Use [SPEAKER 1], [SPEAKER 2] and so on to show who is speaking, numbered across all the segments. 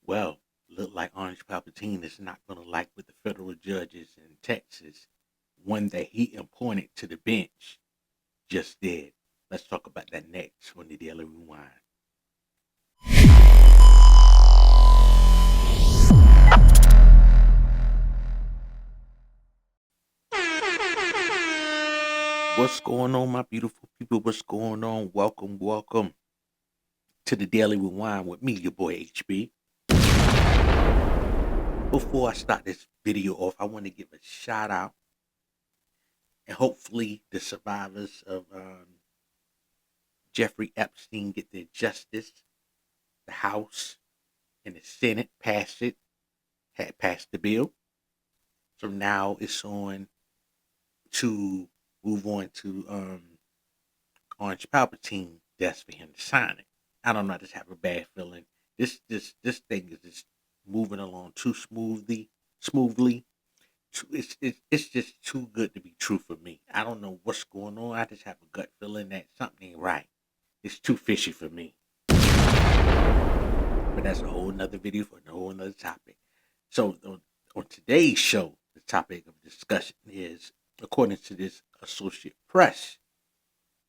[SPEAKER 1] Well, look like Orange Palpatine is not going to like what the federal judges in Texas, one that he appointed to the bench, just did. Let's talk about that next on the Daily Rewind. What's going on, my beautiful people? What's going on? Welcome to the Daily Rewind with me, your boy HB. Before I start this video off, I want to give a shout out and hopefully the survivors of Jeffrey Epstein get their justice. The House and the Senate had passed the bill. So now it's on to move on to Orange Palpatine desk for him to sign it. I don't know, I just have a bad feeling. This thing is just moving along too smoothly. It's just too good to be true for me. I don't know what's going on. I just have a gut feeling that something ain't right. It's too fishy for me. But that's a whole nother video for a whole nother topic. So on today's show, the topic of discussion is, according to this Associate Press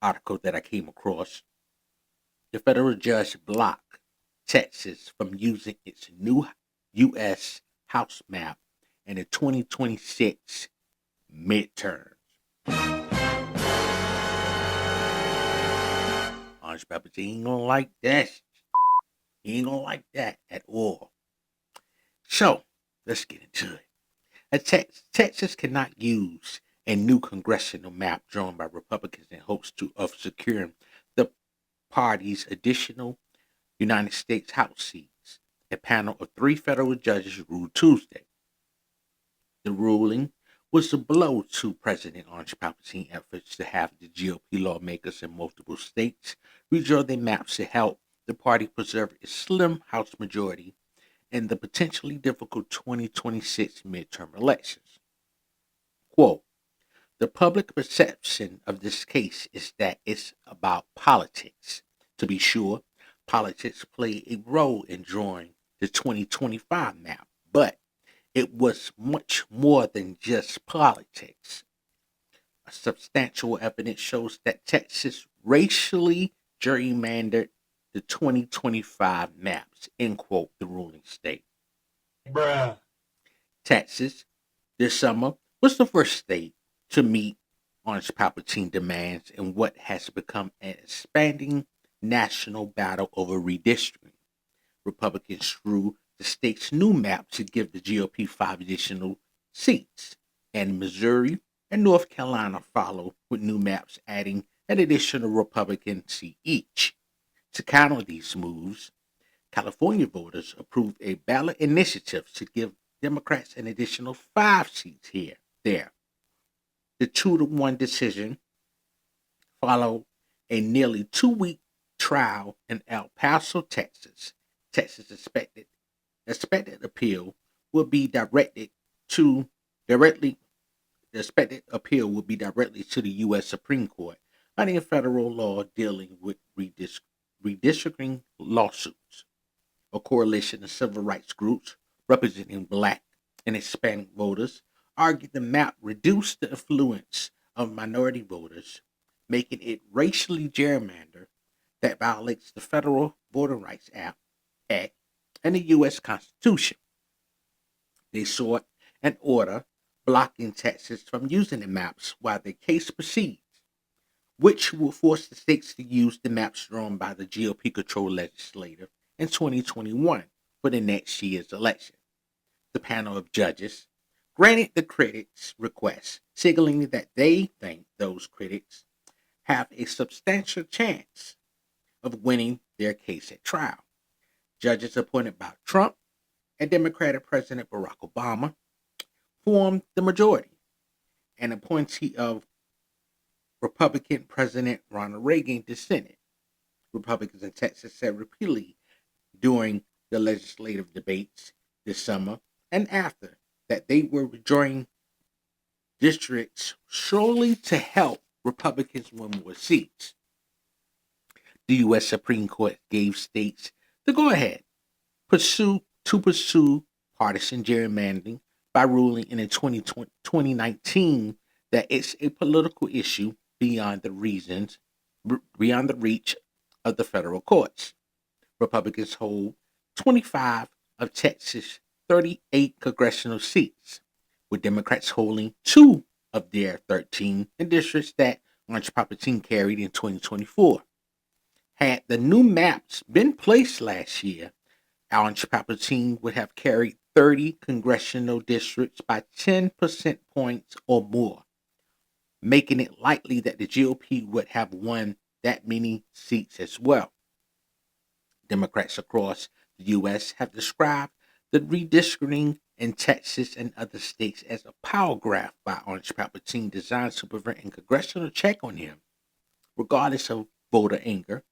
[SPEAKER 1] article that I came across, the federal judge blocked Texas from using its new U.S. House map in the 2026 midterms. Orange Palpatine ain't gonna like that. He ain't gonna like that at all. So let's get into it. Texas cannot use a new congressional map drawn by Republicans in hopes of securing the party's additional United States House seats. A panel of 3 federal judges ruled Tuesday. The ruling was a blow to President Orange Palpatine's efforts to have the GOP lawmakers in multiple states redraw their maps to help the party preserve its slim House majority in the potentially difficult 2026 midterm elections. Quote, the public perception of this case is that it's about politics. To be sure, politics play a role in drawing the 2025 map, but it was much more than just politics. Substantial evidence shows that Texas racially gerrymandered the 2025 maps, end quote, the ruling state.
[SPEAKER 2] Bruh.
[SPEAKER 1] Texas, this summer, was the first state to meet Orange Palpatine demands in what has become an expanding national battle over redistricting. Republicans drew the state's new map to give the GOP 5 additional seats, and Missouri and North Carolina follow with new maps adding an additional Republican seat each. To counter these moves, California voters approved a ballot initiative to give Democrats an additional 5 seats there. The 2-1 decision followed a nearly 2-week trial in El Paso, Texas. Texas expected appeal will be directly to the U.S. Supreme Court under a federal law dealing with redistricting lawsuits. A coalition of civil rights groups representing Black and Hispanic voters argued the map reduced the influence of minority voters, making it racially gerrymandered that violates the Federal Voting Rights Act and the U.S. Constitution. They sought an order blocking Texas from using the maps while the case proceeds, which will force the states to use the maps drawn by the GOP-controlled legislature in 2021 for the next year's election. The panel of judges granted the critics' request, signaling that they think those critics have a substantial chance of winning their case at trial. Judges appointed by Trump and Democratic President Barack Obama formed the majority. An appointee of Republican President Ronald Reagan dissented. Republicans in Texas said repeatedly during the legislative debates this summer and after that they were withdrawing districts solely to help Republicans win more seats. The U.S. Supreme Court gave states the go-ahead pursue to pursue partisan gerrymandering by ruling in 2019 that it's a political issue beyond the reach of the federal courts. Republicans hold 25 of Texas' 38 congressional seats, with Democrats holding 2 of their 13 in districts that Orange Palpatine carried in 2024. Had the new maps been placed last year, Orange Palpatine would have carried 30 congressional districts by 10% points or more, making it likely that the GOP would have won that many seats as well. Democrats across the U.S. have described the redistricting in Texas and other states as a power grab by Orange Palpatine designed to prevent a congressional check on him. Regardless of voter anger,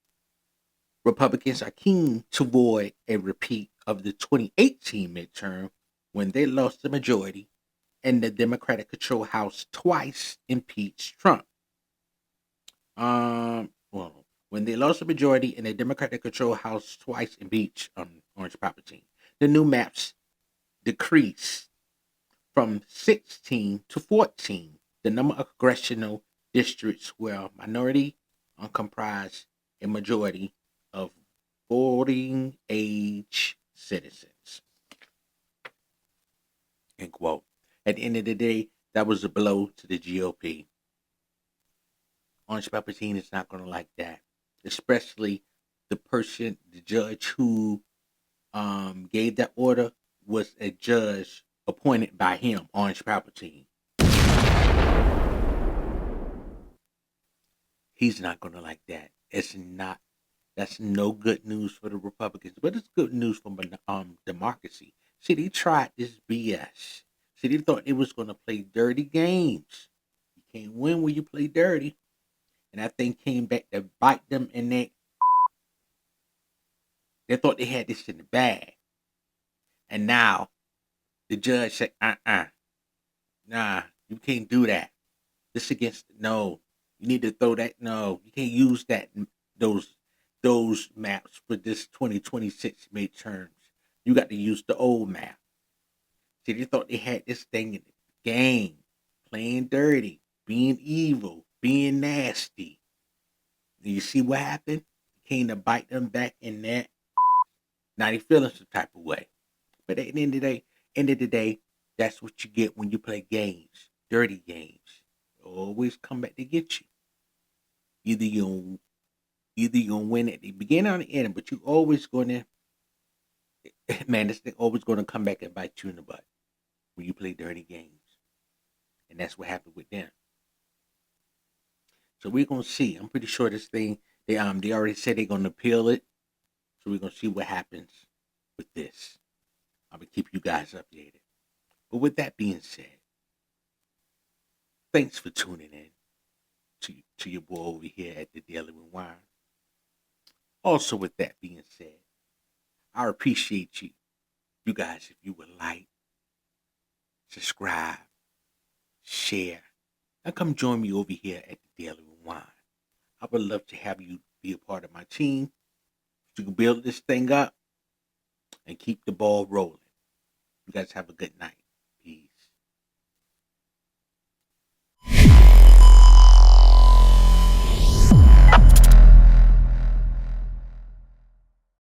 [SPEAKER 1] Republicans are keen to avoid a repeat of the 2018 midterm when they lost the majority and the Democratic controlled House twice impeached Trump. When they lost the majority in the Democratic controlled House twice impeached Orange Palpatine, the new maps decreased from 16 to 14 the number of congressional districts where minority comprise a majority of voting age citizens. End quote. At the end of the day, that was a blow to the GOP. Orange Palpatine is not going to like that, especially the judge who gave that order was a judge appointed by him, Orange Palpatine. He's not going to like that. That's no good news for the Republicans, but it's good news for democracy. See, they tried this BS. See, they thought it was going to play dirty games. You can't win when you play dirty. And that thing came back to bite them in their... They thought they had this in the bag. And now, the judge said, nah, you can't do that. This against... No, you need to throw that... No, you can't use those maps for this 2026 midterms. You got to use the old map. See, they thought they had this thing in the game. Playing dirty. Being evil. Being nasty. Do you see what happened? It came to bite them back in that. Now they feeling some type of way. But at the end of the day, that's what you get when you play games. Dirty games. They always come back to get you. Either you're gonna win at the beginning or the end, but you always gonna this thing always gonna come back and bite you in the butt when you play dirty games. And that's what happened with them. So we're gonna see. I'm pretty sure this thing they already said they're gonna appeal it. So we're gonna see what happens with this. I'm gonna keep you guys updated. But with that being said, thanks for tuning in to your boy over here at the Daily Rewind. Also, with that being said, I appreciate you guys, if you would like, subscribe, share, and come join me over here at the Daily Rewind. I would love to have you be a part of my team. So you can build this thing up and keep the ball rolling. You guys have a good night.